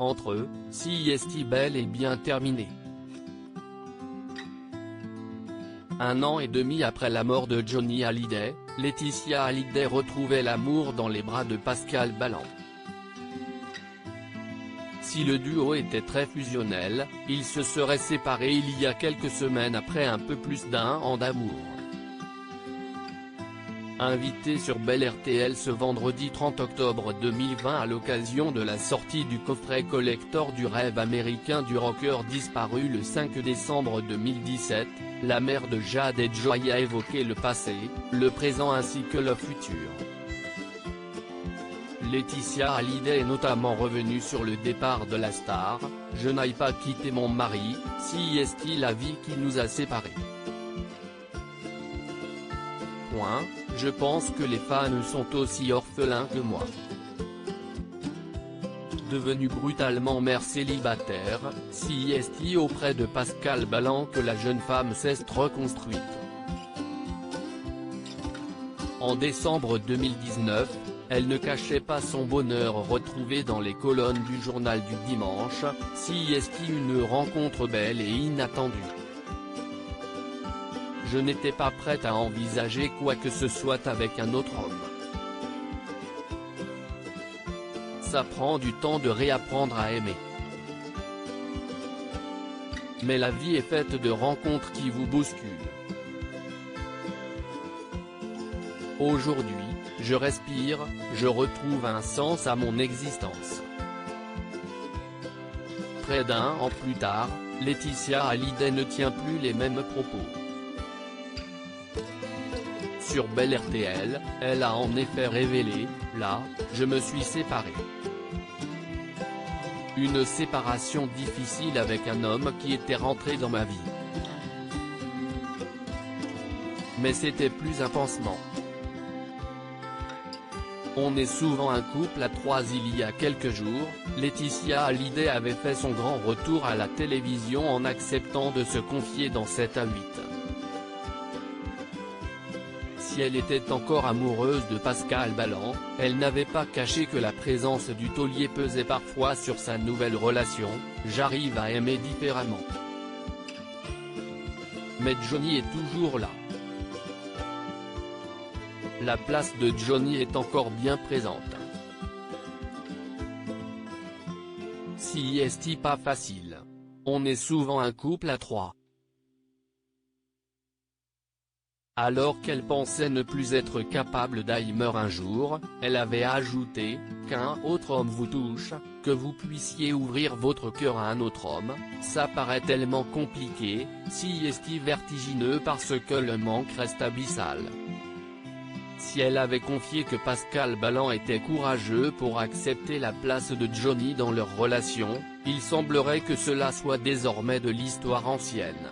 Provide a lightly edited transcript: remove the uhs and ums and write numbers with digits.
Entre eux, si est bel et bien terminé. 1 an et demi après la mort de Johnny Hallyday, Laetitia Hallyday retrouvait l'amour dans les bras de Pascal Ballan. Si le duo était très fusionnel, ils se seraient séparés il y a quelques semaines après un peu plus d'1 an d'amour. Invité sur Bel RTL ce vendredi 30 octobre 2020 à l'occasion de la sortie du coffret collector du rêve américain du rocker disparu le 5 décembre 2017, la mère de Jade et Joy a évoqué le passé, le présent ainsi que le futur. Laetitia Hallyday est notamment revenue sur le départ de la star, « Je n'aille pas quitter mon mari, si est la vie qui nous a séparés. Je pense que les fans sont aussi orphelins que moi. » Devenue brutalement mère célibataire, si est auprès de Pascal Ballan que la jeune femme s'est reconstruite. En décembre 2019, elle ne cachait pas son bonheur retrouvé dans les colonnes du journal du dimanche, si est une rencontre belle et inattendue. Je n'étais pas prête à envisager quoi que ce soit avec un autre homme. Ça prend du temps de réapprendre à aimer. Mais la vie est faite de rencontres qui vous bousculent. Aujourd'hui, je respire, je retrouve un sens à mon existence. Près d'1 an plus tard, Laetitia Hallyday ne tient plus les mêmes propos. Sur Bel RTL, elle a en effet révélé, là, je me suis séparée. Une séparation difficile avec un homme qui était rentré dans ma vie. Mais c'était plus un pansement. On est souvent un couple à 3. Il y a quelques jours, Laetitia Hallyday avait fait son grand retour à la télévision en acceptant de se confier dans 7 à 8. Si elle était encore amoureuse de Pascal Ballan, elle n'avait pas caché que la présence du taulier pesait parfois sur sa nouvelle relation, « J'arrive à aimer différemment. Mais Johnny est toujours là. La place de Johnny est encore bien présente. Si est pas facile. On est souvent un couple à 3. » Alors qu'elle pensait ne plus être capable d'aimer un jour, elle avait ajouté, qu'un autre homme vous touche, que vous puissiez ouvrir votre cœur à un autre homme, ça paraît tellement compliqué, si est vertigineux parce que le manque reste abyssal. Si elle avait confié que Pascal Ballan était courageux pour accepter la place de Johnny dans leur relation, il semblerait que cela soit désormais de l'histoire ancienne.